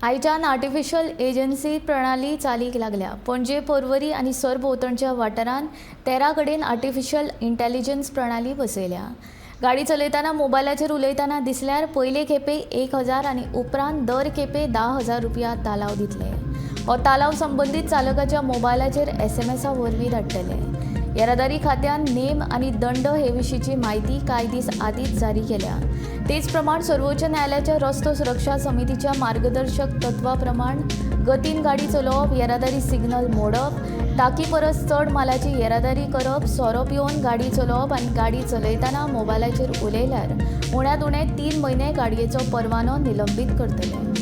आयच्यान artificial agency प्रणाली चालीक लागल्या। पणजे, पर्वरी आणि सरभोंवतणच्या वाठारांत 13 कडेन आर्टिफिशियल इंटेलिजन्स प्रणाली बसयल्या। गाडी चलयतना मोबायलाचेर उलयतना दिसल्यार पयले खेपे 1000 आनी उपरांत दर खेपे 10,000 रुपया तालाव दितले। हो तालाव संबंधीत चालकाच्या मोबायलाचेर SMS वरवीं धाडटले। येरादारी खात्यान नेम आनी दंड हे विशींची म्हायती कांय दीस आदींच जारी केल्या। तेच प्रमाण सर्वोच्च न्यायालयाच्या रस्तो सुरक्षा समितीच्या मार्गदर्शक तत्वा प्रमाण गतीन गाडी चलोवप, येरादारी सिग्नल मोडप, ताकी परस चड मालाची येरादारी करप, सोरो पिवन गाडी चलोवप आनी गाडी चलयतना मोबायलाचेर उलयल्यार उण्यात उणे 3 म्हयने गाडयेचो परवानो निलंबीत करतले।